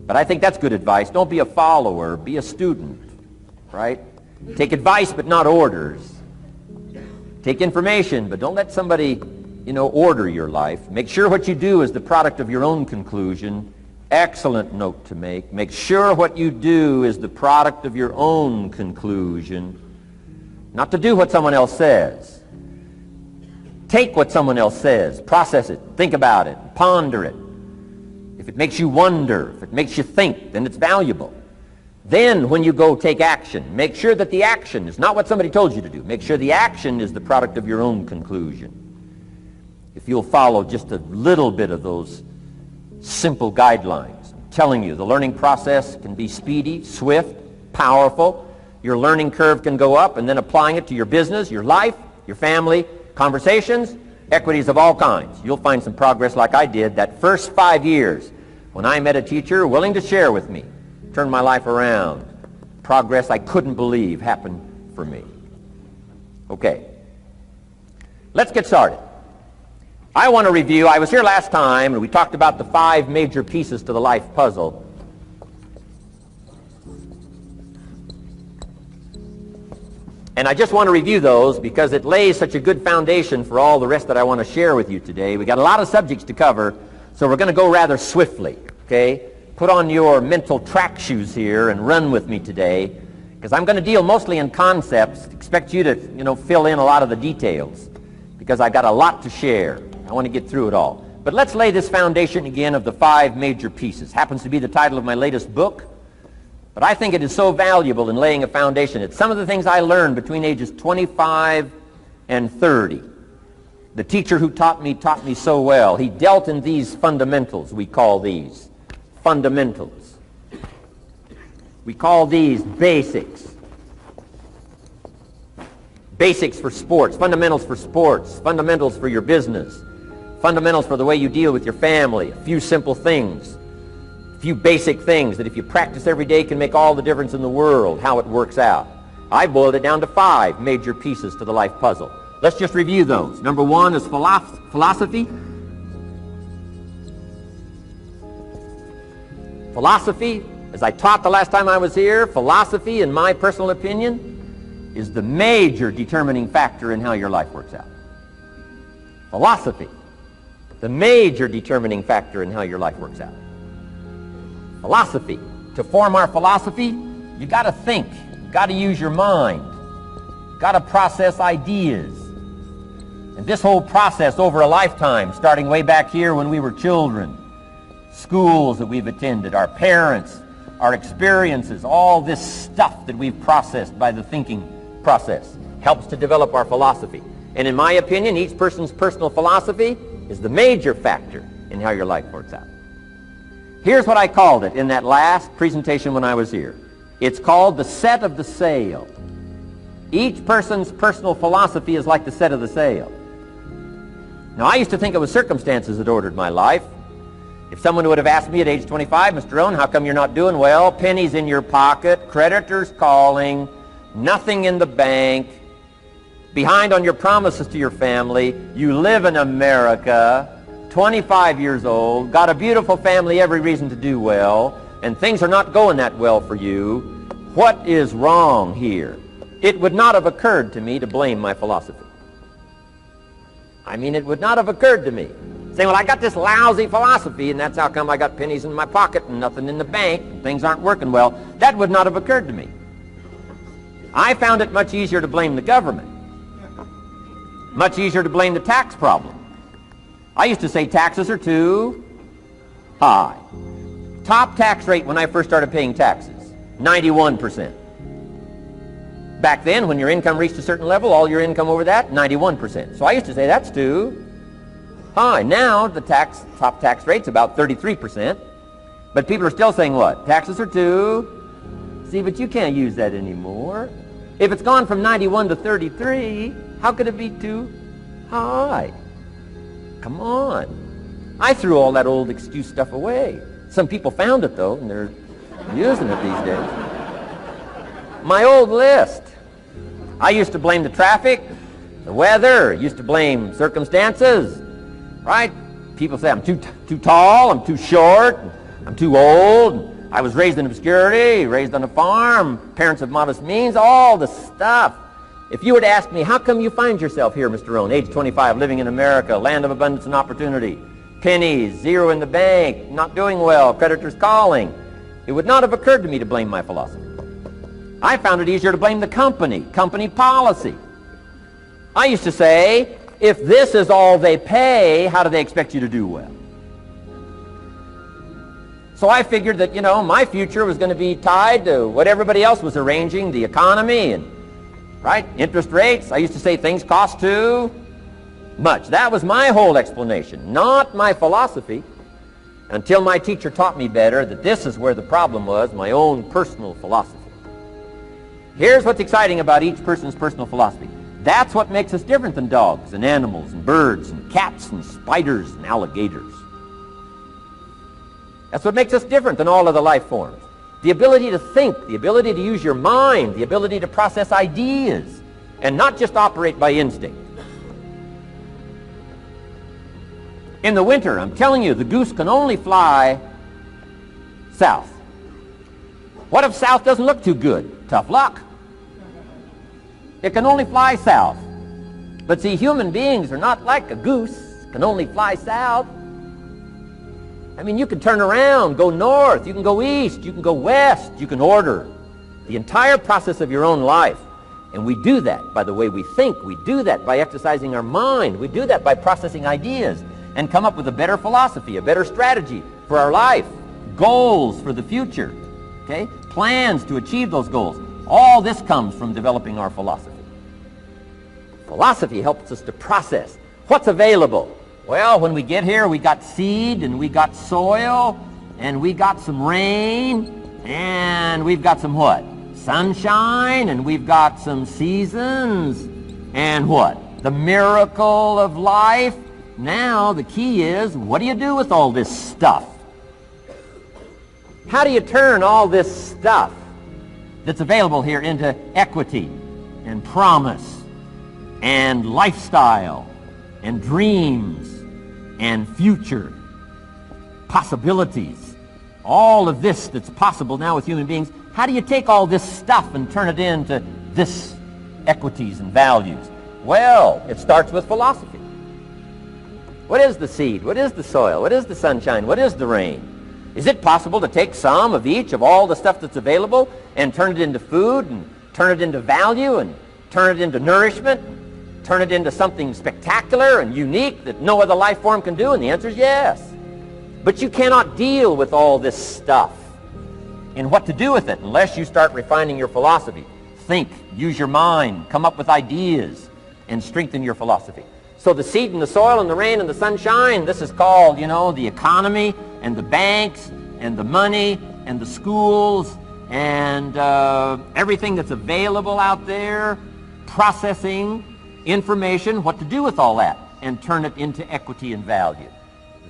But I think that's good advice. Don't be a follower, be a student, right? Take advice but not orders. Take information, but don't let somebody, order your life. Make sure what you do is the product of your own conclusion. Excellent note to make. Make sure what you do is the product of your own conclusion. Not to do what someone else says. Take what someone else says, process it, think about it, ponder it. If it makes you wonder, if it makes you think, then it's valuable. Then when you go take action, make sure that the action is not what somebody told you to do. Make sure the action is the product of your own conclusion. If you'll follow just a little bit of those simple guidelines, I'm telling you, the learning process can be speedy, swift, powerful. Your learning curve can go up, and then applying it to your business, your life, your family, conversations, equities of all kinds. You'll find some progress like I did that first 5 years when I met a teacher willing to share with me, turned my life around. Progress I couldn't believe happened for me. Okay, let's get started. I want to review, I was here last time and we talked about the 5 major pieces to the life puzzle. And I just want to review those because it lays such a good foundation for all the rest that I want to share with you today. We got a lot of subjects to cover, so we're going to go rather swiftly, okay? Put on your mental track shoes here and run with me today, because I'm going to deal mostly in concepts. Expect you to, fill in a lot of the details, because I've got a lot to share. I want to get through it all. But let's lay this foundation again of the 5 major pieces. Happens to be the title of my latest book. But I think it is so valuable in laying a foundation. It's some of the things I learned between ages 25 and 30. The teacher who taught me so well. He dealt in these fundamentals, we call these. Fundamentals. We call these basics. Basics for sports, fundamentals for sports, fundamentals for your business, fundamentals for the way you deal with your family, a few simple things. Few basic things that if you practice every day can make all the difference in the world, how it works out. I boiled it down to 5 major pieces to the life puzzle. Let's just review those. Number 1 is philosophy. Philosophy, as I taught the last time I was here, philosophy, in my personal opinion, is the major determining factor in how your life works out. Philosophy, the major determining factor in how your life works out. Philosophy. To form our philosophy, you got to think. You got to use your mind. You got to process ideas. And this whole process over a lifetime, starting way back here when we were children, schools that we've attended, our parents, our experiences, all this stuff that we've processed by the thinking process helps to develop our philosophy. And in my opinion, each person's personal philosophy is the major factor in how your life works out. Here's what I called it in that last presentation when I was here. It's called the set of the sail. Each person's personal philosophy is like the set of the sail. Now, I used to think it was circumstances that ordered my life. If someone would have asked me at age 25, Mr. Rohn, how come you're not doing well? Pennies in your pocket, creditors calling, nothing in the bank, behind on your promises to your family, you live in America, 25 years old, got a beautiful family, every reason to do well, and things are not going that well for you. What is wrong here? It would not have occurred to me to blame my philosophy. I mean, it would not have occurred to me. Saying, well, I got this lousy philosophy, and that's how come I got pennies in my pocket and nothing in the bank, and things aren't working well. That would not have occurred to me. I found it much easier to blame the government. Much easier to blame the tax problem. I used to say taxes are too high. Top tax rate when I first started paying taxes, 91%. Back then, when your income reached a certain level, all your income over that, 91%. So I used to say that's too high. Now the top tax rate's about 33%. But people are still saying what? Taxes are too. See, but you can't use that anymore. If it's gone from 91 to 33, how could it be too high? Come on. I threw all that old excuse stuff away. Some people found it, though, and they're using it these days. My old list. I used to blame the traffic, the weather, used to blame circumstances, right? People say I'm too tall, I'm too short, I'm too old, I was raised in obscurity, raised on a farm, parents of modest means, all the stuff. If you were to ask me, how come you find yourself here, Mr. Rohn, age 25, living in America, land of abundance and opportunity, pennies, zero in the bank, not doing well, creditors calling, it would not have occurred to me to blame my philosophy. I found it easier to blame the company policy. I used to say, if this is all they pay, how do they expect you to do well? So I figured that, my future was going to be tied to what everybody else was arranging, the economy and, interest rates. I used to say things cost too much. That was my whole explanation, not my philosophy, until my teacher taught me better that this is where the problem was, my own personal philosophy. Here's what's exciting about each person's personal philosophy. That's what makes us different than dogs and animals and birds and cats and spiders and alligators. That's what makes us different than all of the life forms. The ability to think, the ability to use your mind, the ability to process ideas, and not just operate by instinct. In the winter, I'm telling you, the goose can only fly south. What if south doesn't look too good? Tough luck. It can only fly south. But see, human beings are not like a goose, can only fly south. I mean, you can turn around, go north, you can go east, you can go west, you can order the entire process of your own life. And we do that by the way we think. We do that by exercising our mind. We do that by processing ideas and come up with a better philosophy, a better strategy for our life, goals for the future, okay? Plans to achieve those goals. All this comes from developing our philosophy. Philosophy helps us to process what's available. Well, when we get here, we got seed, and we got soil, and we got some rain, and we've got some what? Sunshine, and we've got some seasons, and what? The miracle of life. Now, the key is, what do you do with all this stuff? How do you turn all this stuff that's available here into equity and promise and lifestyle and dreams and future possibilities? All of this that's possible now with human beings, how do you take all this stuff and turn it into this equities and values? Well, it starts with philosophy. What is the seed? What is the soil? What is the sunshine? What is the rain? Is it possible to take some of each of all the stuff that's available and turn it into food and turn it into value and turn it into nourishment, turn it into something spectacular and unique that no other life form can do? And the answer is yes. But you cannot deal with all this stuff and what to do with it unless you start refining your philosophy. Think, use your mind, come up with ideas, and strengthen your philosophy. So the seed and the soil and the rain and the sunshine, this is called, the economy and the banks and the money and the schools and everything that's available out there, processing information, what to do with all that, and turn it into equity and value.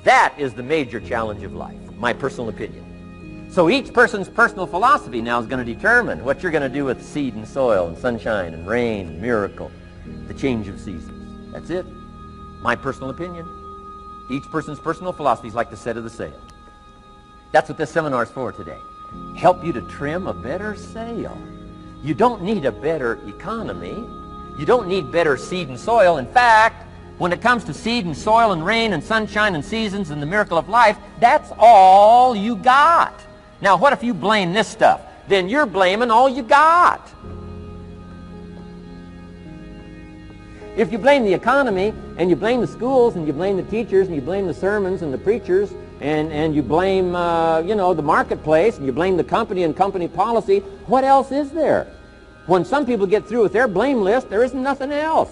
That is the major challenge of life, my personal opinion. So each person's personal philosophy now is going to determine what you're going to do with seed and soil and sunshine and rain and miracle, the change of seasons. That's it. My personal opinion. Each person's personal philosophy is like the set of the sail. That's what this seminar is for today. Help you to trim a better sail. You don't need a better economy. You don't need better seed and soil. In fact, when it comes to seed and soil and rain and sunshine and seasons and the miracle of life, that's all you got. Now, what if you blame this stuff? Then you're blaming all you got. If you blame the economy, and you blame the schools, and you blame the teachers, and you blame the sermons and the preachers, and you blame, the marketplace, and you blame the company and company policy, what else is there? When some people get through with their blame list, there isn't nothing else.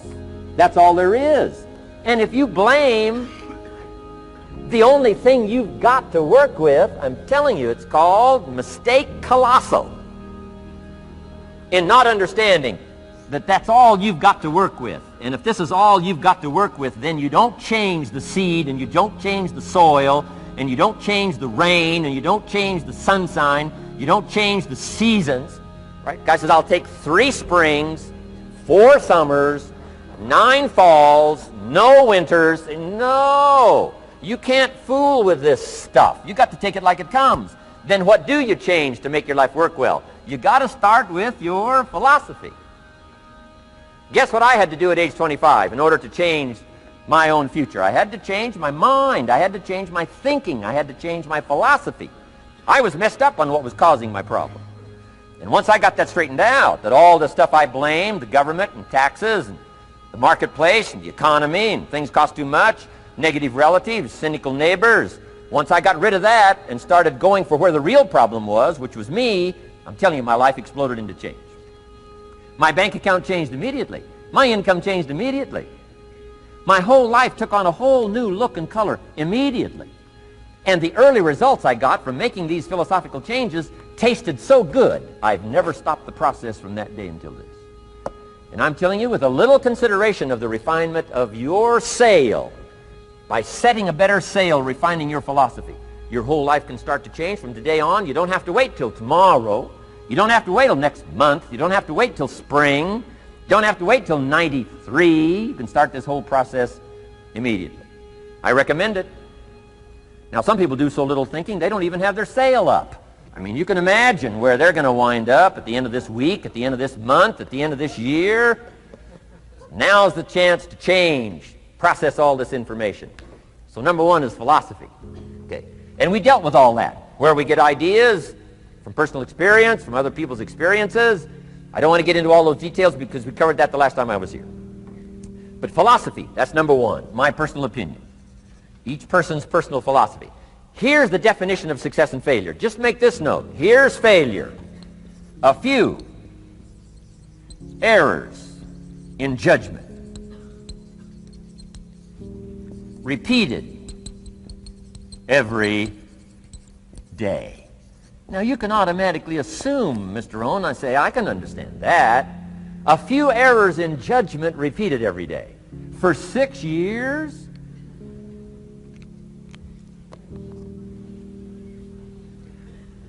That's all there is. And if you blame the only thing you've got to work with, I'm telling you, it's called mistake colossal in not understanding that that's all you've got to work with. And if this is all you've got to work with, then you don't change the seed, and you don't change the soil, and you don't change the rain, and you don't change the sunshine, you don't change the seasons. Right? Guy says, I'll take 3 springs, 4 summers, 9 falls, no winters. No! You can't fool with this stuff. You got to take it like it comes. then what do you change to make your life work well? You got to start with your philosophy. Guess what I had to do at age 25 in order to change my own future? I had to change my mind. I had to change my thinking. I had to change my philosophy. I was messed up on what was causing my problem. And once I got that straightened out, that all the stuff I blamed, the government and taxes and the marketplace and the economy and things cost too much, negative relatives, cynical neighbors, once I got rid of that and started going for where the real problem was, which was me, I'm telling you, my life exploded into change. My bank account changed immediately. My income changed immediately. My whole life took on a whole new look and color immediately. And the early results I got from making these philosophical changes tasted so good, I've never stopped the process from that day until this. And I'm telling you, with a little consideration of the refinement of your sail, by setting a better sail, refining your philosophy, your whole life can start to change from today on. You don't have to wait till tomorrow. You don't have to wait till next month. You don't have to wait till spring. You don't have to wait till 93. You can start this whole process immediately. I recommend it. Now, some people do so little thinking, they don't even have their sail up. I mean, you can imagine where they're going to wind up at the end of this week, at the end of this month, at the end of this year. Now's the chance to change, process all this information. So number one is philosophy. Okay. And we dealt with all that, where we get ideas from personal experience, from other people's experiences. I don't want to get into all those details because we covered that the last time I was here. But philosophy, that's number one, my personal opinion. Each person's personal philosophy. Here's the definition of success and failure. Just make this note. Here's failure. A few errors in judgment, repeated every day. Now, you can automatically assume, Mr. Rohn, I say, I can understand that. A few errors in judgment repeated every day. For 6 years?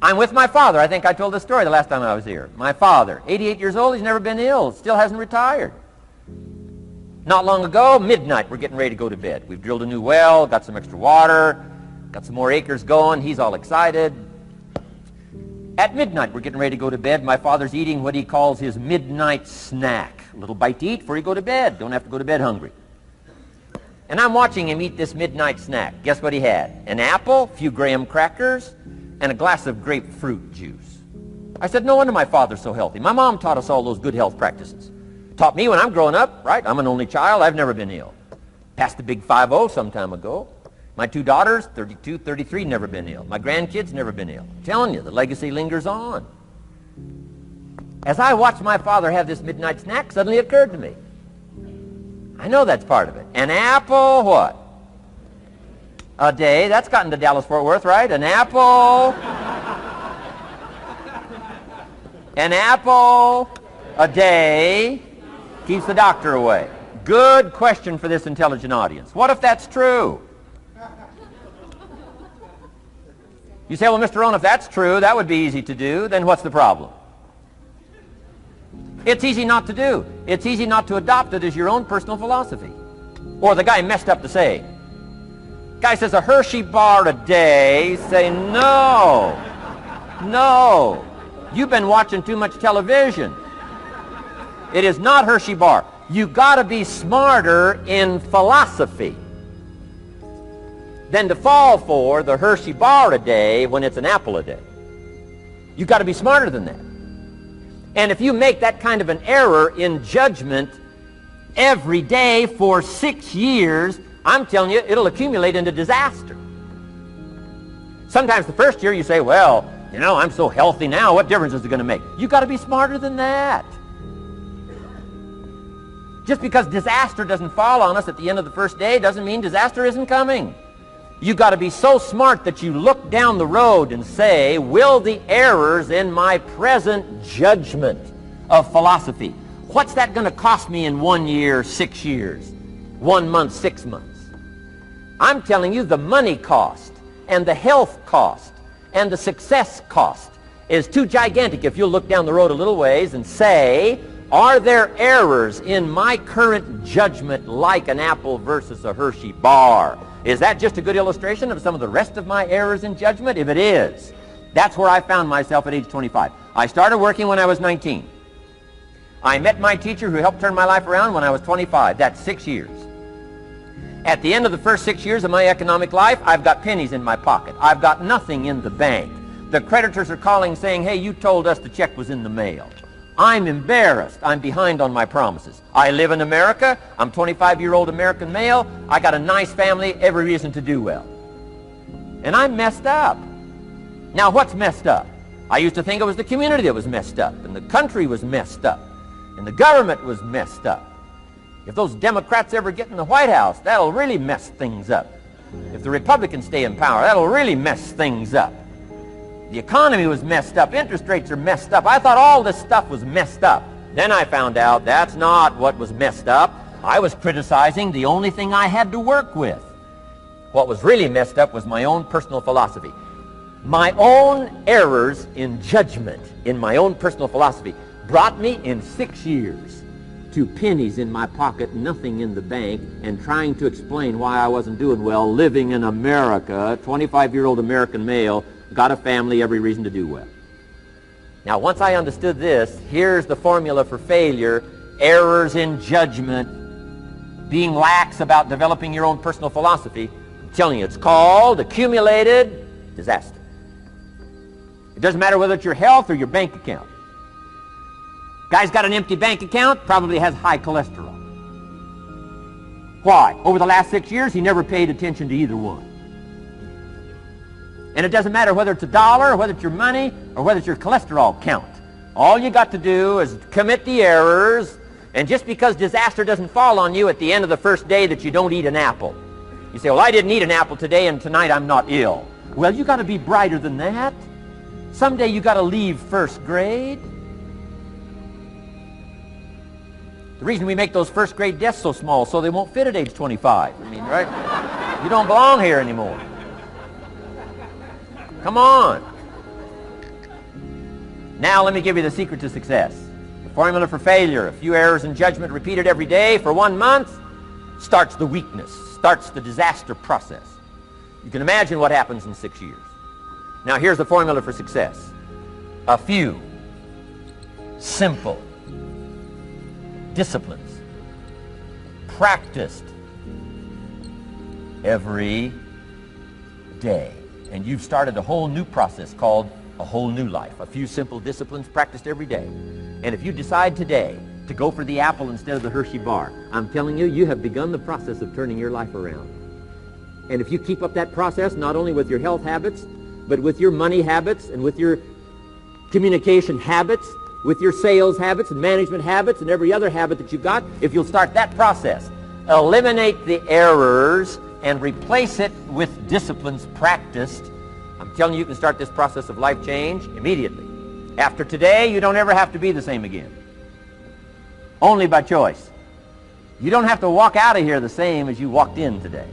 I'm with my father. I think I told this story the last time I was here. My father, 88 years old, he's never been ill, still hasn't retired. Not long ago, midnight, we're getting ready to go to bed. We've drilled a new well, got some extra water, got some more acres going. He's all excited. At midnight, we're getting ready to go to bed. My father's eating what he calls his midnight snack. A little bite to eat before you go to bed. Don't have to go to bed hungry. And I'm watching him eat this midnight snack. Guess what he had? An apple, a few graham crackers, and a glass of grapefruit juice. I said, no wonder my father's so healthy. My mom taught us all those good health practices. Taught me when I'm growing up, right? I'm an only child. I've never been ill. Passed the big 5-0 some time ago. My 2 daughters, 32, 33, never been ill. My grandkids, never been ill. I'm telling you, the legacy lingers on. As I watched my father have this midnight snack, suddenly it occurred to me. I know that's part of it. An apple, what? A day. That's gotten to Dallas-Fort Worth, right? An apple. An apple a day keeps the doctor away. Good question for this intelligent audience. What if that's true? You say, well, Mr. Rohn, if that's true, that would be easy to do. Then what's the problem? It's easy not to do. It's easy not to adopt it as your own personal philosophy. Or the guy messed up the saying. Guy says a Hershey bar a day. Say, no. No. You've been watching too much television. It is not Hershey bar. You got to be smarter in philosophy than to fall for the Hershey bar a day when it's an apple a day. You got to be smarter than that. And if you make that kind of an error in judgment every day for 6 years, I'm telling you, it'll accumulate into disaster. Sometimes the first year you say, well, you know, I'm so healthy now, what difference is it going to make? You got to be smarter than that. Just because disaster doesn't fall on us at the end of the first day doesn't mean disaster isn't coming. You got to be so smart that you look down the road and say, will the errors in my present judgment of philosophy, what's that going to cost me in 1 year, 6 years, 1 month, 6 months? I'm telling you, the money cost and the health cost and the success cost is too gigantic if you'll look down the road a little ways and say, are there errors in my current judgment like an apple versus a Hershey bar? Is that just a good illustration of some of the rest of my errors in judgment? If it is, That's where I found myself at age 25. I started working when I was 19. I met my teacher who helped turn my life around when I was 25. That's 6 years. At the end of the first 6 years of my economic life, I've got pennies in my pocket. I've got nothing in the bank. The creditors are calling saying, hey, you told us the check was in the mail. I'm embarrassed. I'm behind on my promises. I live in America. I'm 25-year-old American male. I got a nice family, every reason to do well. And I'm messed up. Now, what's messed up? I used to think it was the community that was messed up, and the country was messed up, and the government was messed up. If those Democrats ever get in the White House, that'll really mess things up. If the Republicans stay in power, that'll really mess things up. The economy was messed up. Interest rates are messed up. I thought all this stuff was messed up. Then I found out that's not what was messed up. I was criticizing the only thing I had to work with. What was really messed up was my own personal philosophy. My own errors in judgment in my own personal philosophy brought me in 6 years to pennies in my pocket, nothing in the bank, and trying to explain why I wasn't doing well, living in America, 25-year-old American male, got a family, every reason to do well. Now, once I understood this, here's the formula for failure: errors in judgment, being lax about developing your own personal philosophy. I'm telling you, it's called accumulated disaster. It doesn't matter whether it's your health or your bank account. Guy's got an empty bank account, probably has high cholesterol. Why? Over the last 6 years, he never paid attention to either one. And it doesn't matter whether it's a dollar, or whether it's your money, or whether it's your cholesterol count. All you got to do is commit the errors, and just because disaster doesn't fall on you at the end of the first day that you don't eat an apple. You say, well, I didn't eat an apple today, and tonight I'm not ill. Well, you got to be brighter than that. Someday you got to leave first grade. The reason we make those first grade desks so small so they won't fit at age 25. I mean, right? You don't belong here anymore. Come on. Now let me give you the secret to success. The formula for failure: a few errors in judgment repeated every day for 1 month starts the weakness, starts the disaster process. You can imagine what happens in 6 years. Now here's the formula for success: a few simple disciplines practiced every day. And you've started a whole new process called a whole new life. A few simple disciplines practiced every day. And if you decide today to go for the apple instead of the Hershey bar, I'm telling you, you have begun the process of turning your life around. And if you keep up that process, not only with your health habits, but with your money habits and with your communication habits, with your sales habits and management habits and every other habit that you've got, if you'll start that process, eliminate the errors and replace it with disciplines practiced, I'm telling you, you can start this process of life change immediately. After today, you don't ever have to be the same again. Only by choice. You don't have to walk out of here the same as you walked in today.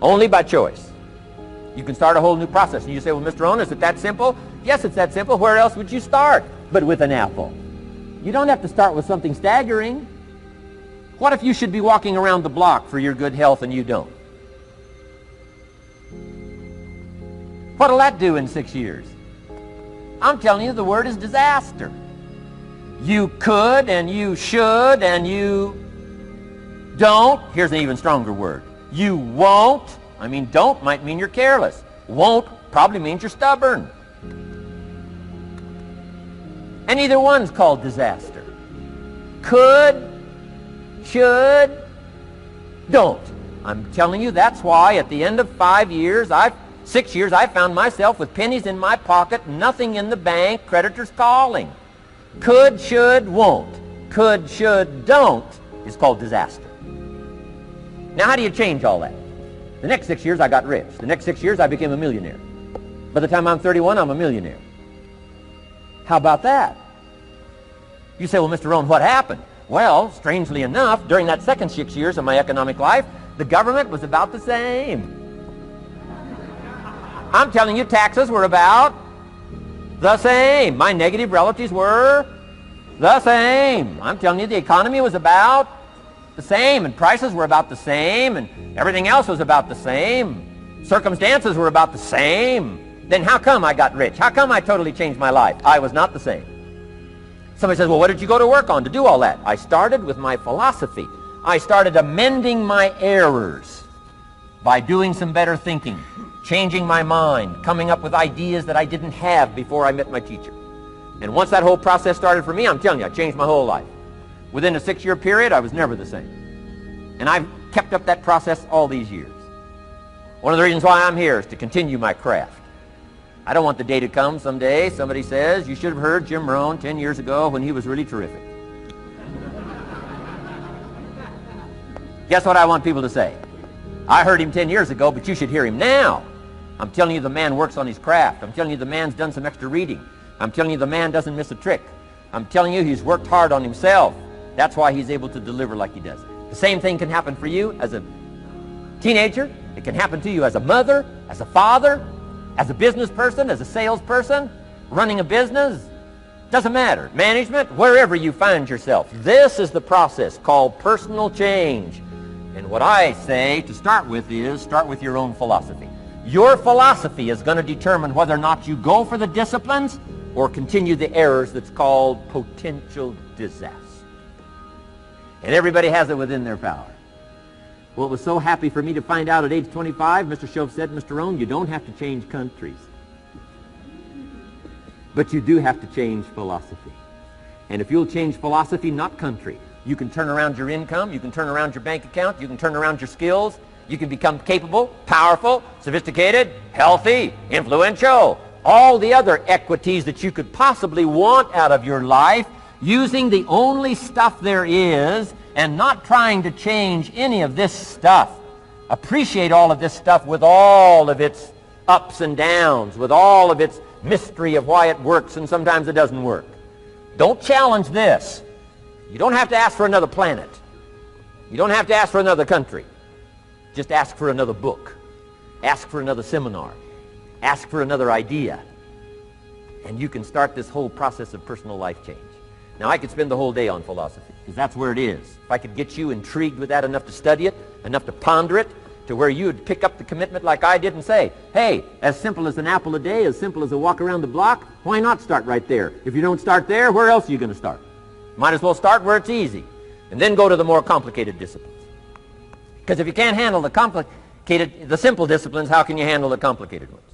Only by choice. You can start a whole new process. And you say, well, Mr. Rohn, is it that simple? Yes, it's that simple. Where else would you start but with an apple? You don't have to start with something staggering. What if you should be walking around the block for your good health and you don't? What'll that do in 6 years? I'm telling you, the word is disaster. You could and you should and you don't. Here's an even stronger word. You won't. I mean, don't might mean you're careless. Won't probably means you're stubborn. And either one's called disaster. Could, should, don't. I'm telling you, that's why at the end of 6 years, I found myself with pennies in my pocket, nothing in the bank, creditors calling. Could, should, won't. Could, should, don't is called disaster. Now, how do you change all that? The next 6 years, I got rich. The next 6 years, I became a millionaire. By the time I'm 31, I'm a millionaire. How about that? You say, well, Mr. Rohn, what happened? Well, strangely enough, during that second 6 years of my economic life, the government was about the same. I'm telling you, taxes were about the same. My negative relatives were the same. I'm telling you, the economy was about the same, and prices were about the same, and everything else was about the same. Circumstances were about the same. Then how come I got rich? How come I totally changed my life? I was not the same. Somebody says, well, what did you go to work on to do all that? I started with my philosophy. I started amending my errors by doing some better thinking, changing my mind, coming up with ideas that I didn't have before I met my teacher. And once that whole process started for me, I'm telling you, I changed my whole life. Within a 6-year period, I was never the same. And I've kept up that process all these years. One of the reasons why I'm here is to continue my craft. I don't want the day to come someday somebody says, you should have heard Jim Rohn 10 years ago when he was really terrific. Guess what I want people to say? I heard him 10 years ago, but you should hear him now. I'm telling you the man works on his craft. I'm telling you the man's done some extra reading. I'm telling you the man doesn't miss a trick. I'm telling you he's worked hard on himself. That's why he's able to deliver like he does. The same thing can happen for you as a teenager. It can happen to you as a mother, as a father, as a business person, as a salesperson, running a business. Doesn't matter. Management, wherever you find yourself. This is the process called personal change. And what I say to start with is start with your own philosophy. Your philosophy is going to determine whether or not you go for the disciplines or continue the errors that's called potential disaster. And everybody has it within their power. Well, it was so happy for me to find out at age 25, Mr. Shove said, Mr. Rohn, you don't have to change countries. But you do have to change philosophy. And if you'll change philosophy, not country, you can turn around your income, you can turn around your bank account, you can turn around your skills, you can become capable, powerful, sophisticated, healthy, influential, all the other equities that you could possibly want out of your life using the only stuff there is and not trying to change any of this stuff. Appreciate all of this stuff with all of its ups and downs, with all of its mystery of why it works and sometimes it doesn't work. Don't challenge this. You don't have to ask for another planet. You don't have to ask for another country. Just ask for another book. Ask for another seminar. Ask for another idea. And you can start this whole process of personal life change. Now, I could spend the whole day on philosophy, because that's where it is. If I could get you intrigued with that enough to study it, enough to ponder it, to where you would pick up the commitment like I did and say, hey, as simple as an apple a day, as simple as a walk around the block, why not start right there? If you don't start there, where else are you going to start? Might as well start where it's easy, and then go to the more complicated disciplines. Because if you can't handle the simple disciplines, how can you handle the complicated ones?